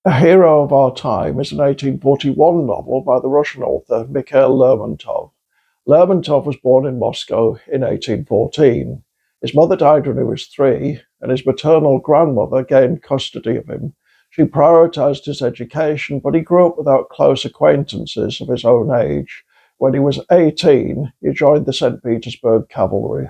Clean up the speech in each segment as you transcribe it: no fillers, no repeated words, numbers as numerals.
A Hero of Our Time is an 1841 novel by the Russian author Mikhail Lermontov. Lermontov was born in Moscow in 1814. His mother died when he was 3, and his maternal grandmother gained custody of him. She prioritised his education, but he grew up without close acquaintances of his own age. When he was 18, he joined the Saint Petersburg cavalry.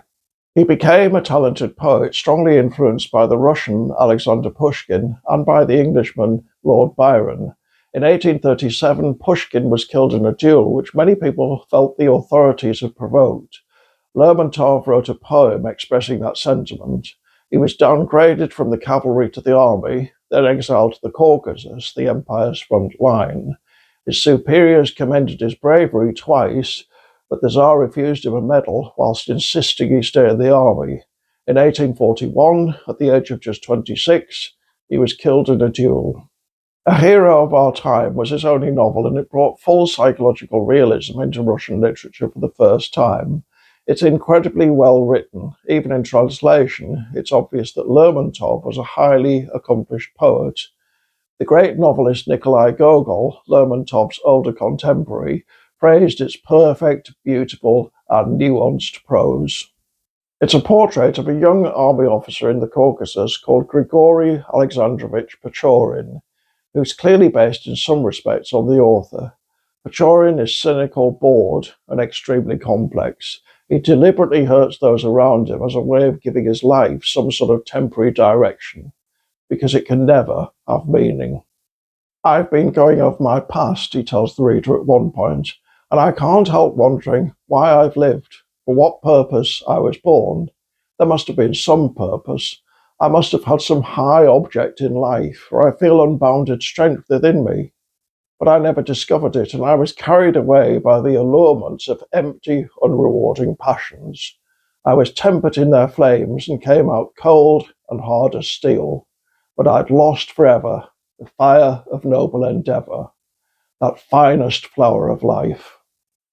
He became a talented poet, strongly influenced by the Russian Alexander Pushkin and by the Englishman Lord Byron. In 1837, Pushkin was killed in a duel which many people felt the authorities had provoked. Lermontov wrote a poem expressing that sentiment. He was downgraded from the cavalry to the army, then exiled to the Caucasus, the empire's front line. His superiors commended his bravery twice, but the Tsar refused him a medal whilst insisting he stay in the army. In 1841, at the age of just 26, he was killed in a duel. A Hero of Our Time was his only novel, and it brought full psychological realism into Russian literature for the first time. It's incredibly well written. Even in translation, it's obvious that Lermontov was a highly accomplished poet. The great novelist Nikolai Gogol, Lermontov's older contemporary, praised its perfect, beautiful, and nuanced prose. It's a portrait of a young army officer in the Caucasus called Grigory Alexandrovich Pechorin, who's clearly based in some respects on the author. Pechorin is cynical, bored, and extremely complex. He deliberately hurts those around him as a way of giving his life some sort of temporary direction, because it can never have meaning. I've been going over my past, he tells the reader at one point, and I can't help wondering why I've lived, for what purpose I was born. There must have been some purpose. I must have had some high object in life, for I feel unbounded strength within me. But I never discovered it, and I was carried away by the allurements of empty, unrewarding passions. I was tempered in their flames and came out cold and hard as steel. But I'd lost forever the fire of noble endeavour, that finest flower of life.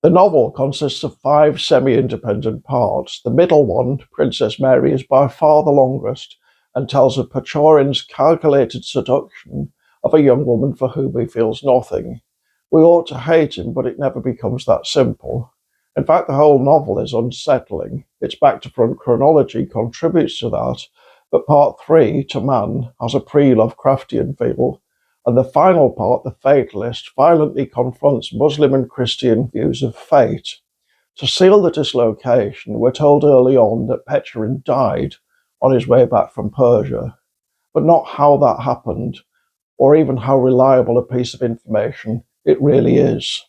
The novel consists of 5 semi-independent parts. The middle one, Princess Mary, is by far the longest and tells of Pechorin's calculated seduction of a young woman for whom he feels nothing. We ought to hate him, but it never becomes that simple. In fact, the whole novel is unsettling. Its back-to-front chronology contributes to that, but part 3, To Man, has a pre-Lovecraftian feel, and the final part, The Fatalist, violently confronts Muslim and Christian views of fate. To seal the dislocation, we're told early on that Pechorin died on his way back from Persia, but not how that happened, or even how reliable a piece of information it really is.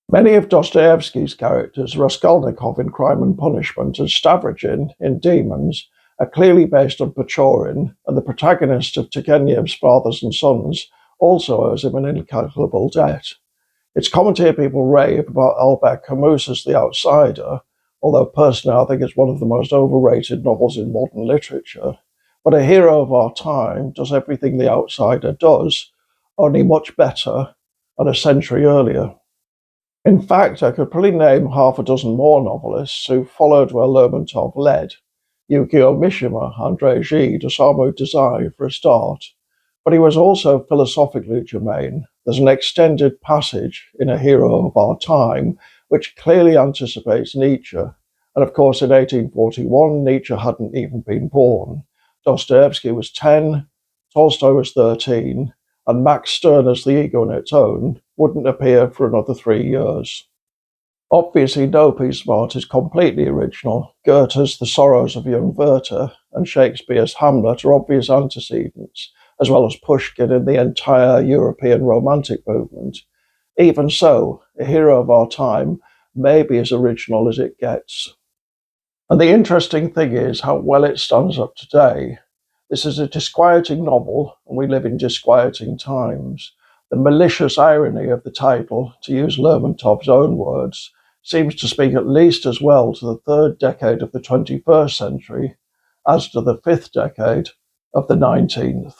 Many of Dostoevsky's characters, Raskolnikov in Crime and Punishment and Stavrogin in Demons, are clearly based on Pechorin, and the protagonist of Turgenev's Fathers and Sons also owes him an incalculable debt. It's commentary people rave about Albert Camus's The Outsider, although personally I think it's one of the most overrated novels in modern literature. But A Hero of Our Time does everything The Outsider does, only much better and a century earlier. In fact, I could probably name half a dozen more novelists who followed where Lermontov led. Yukio Mishima, Andrei Gide, Osamu Dazai for a start. But he was also philosophically germane. There's an extended passage in A Hero of Our Time which clearly anticipates Nietzsche. And of course, in 1841, Nietzsche hadn't even been born. Dostoevsky was 10, Tolstoy was 13, and Max Stirner's The Ego in Its Own wouldn't appear for another 3 years. Obviously, no piece of art is completely original. Goethe's The Sorrows of Young Werther and Shakespeare's Hamlet are obvious antecedents, as well as Pushkin and the entire European Romantic movement. Even so, A Hero of Our Time may be as original as it gets. And the interesting thing is how well it stands up today. This is a disquieting novel, and we live in disquieting times. The malicious irony of the title, to use Lermontov's own words, seems to speak at least as well to the 3rd decade of the 21st century as to the 5th decade of the 19th.